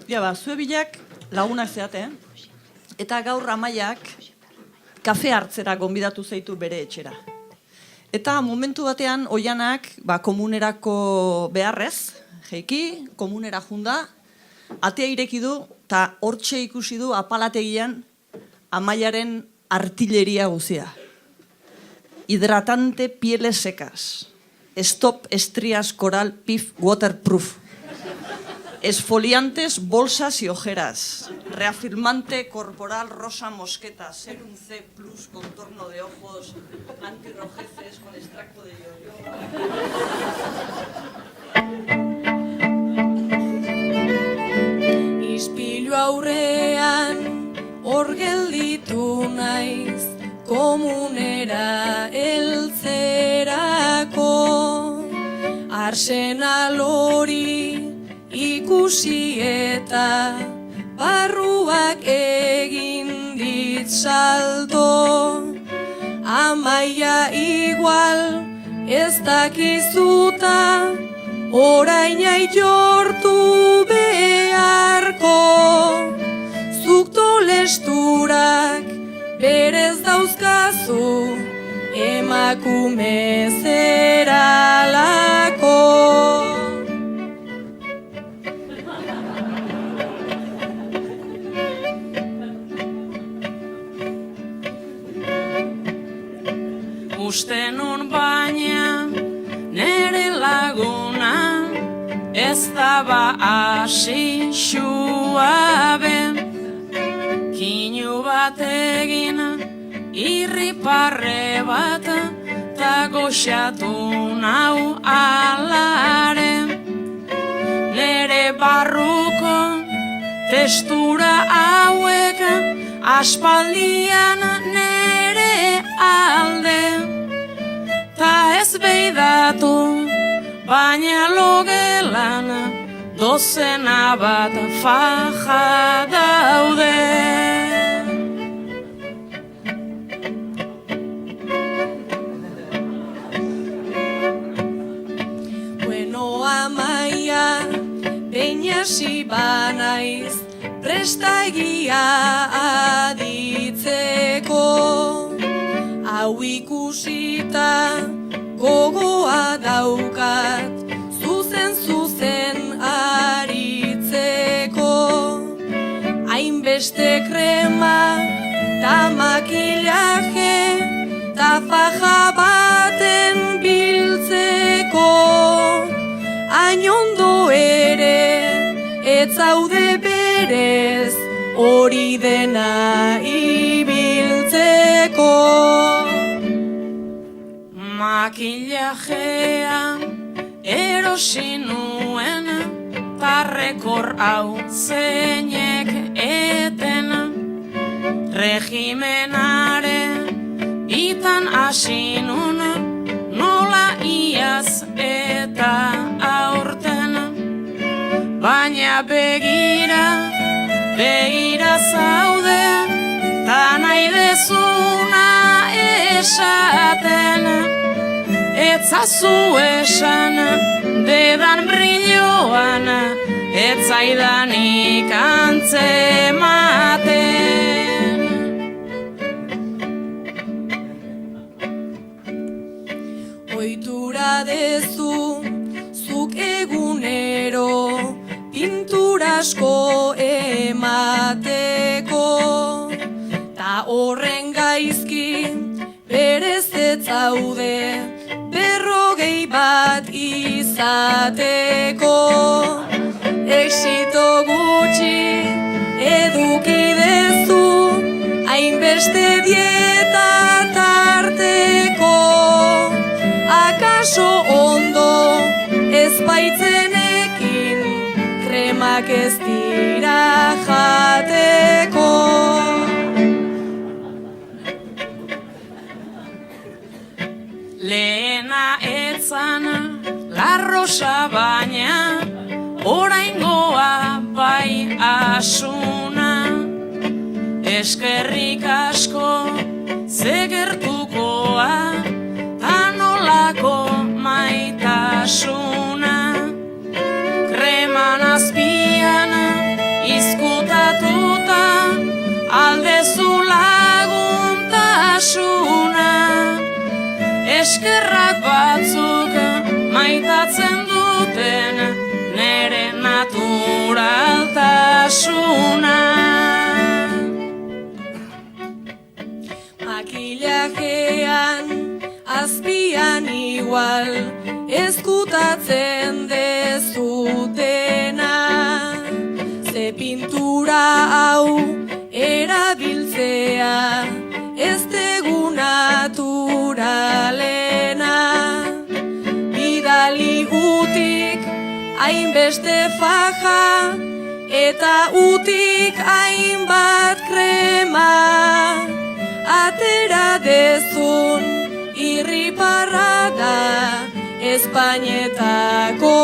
Zue bilak lagunak zeate, eta gaur Amaiak kafe hartzera gonbidatu zeitu bere etxera. Eta momentu batean, Oianak komunerako beharrez, jeiki, komunera junda, atea ireki du, eta hortxe ikusi du apalategian Amaiaren artilleria guzia. Hidratante pieles secas. Stop estrías coral pif waterproof. Esfoliantes, bolsas y ojeras. Reafirmante corporal rosa mosqueta. Serum C plus contorno de ojos. Antirrojeces con extracto de yoyo. Ispilu aurrean hor gelditu naiz komunera heltzerako. Arsenal hori ikusi eta barruak egin dit salto. Amaia igual ez dakizuta, orain aitortu beharko. Zuk tolesturak berez dauzkazu, emakume zeralako. Uste nun baina nere laguna, ez daba hasi suabe. Kinu bat egin, irriparre bat, ta goxatu nau alare. Nere barruko testura hauek, aspaldian nere alde. Ta ez beidatu, baina logelan, dozena bat faja daude. Bueno, Amaia, peinasi banaiz, prestagia aditzeko. Hau ikusita gogoa daukat, zuzen aritzeko. Hainbeste krema ta makillaje, ta faja baten biltzeko. Hain ondo ere, ez zaude berez, hori dena ibiltzeko. Makillajea erosi nuen, tarrekor hau zeinek eten. Regimenare bitan hasi nun, nola iaz eta aurten. Baina begira zaude, ta nahi dezuna esaten. Etzazu esan, dedan brilloan, etzaidanik antzematen. Ohitura dezu, zuk egunero, pinturasko emateko. Ta horren gaizki, berez ez zaude, 40 bat izateko. Exito gutxi eduki dezu, hainbeste dieta tarteko. Akaso ondo ez baitzenekin, kremak ez dira jateko. Lehena etzan larrosa baina, oraingoa bai asuna. Eskerrik asko zegertukoa, tanolako maitasuna. Kreman azpian igual ezkutatzen dezutena. Ze pintura hau erabiltzea ez tegu naturalena. Bidali utik hainbeste faja eta utik hainbat krema. Atera dezun irriparra da Espainetako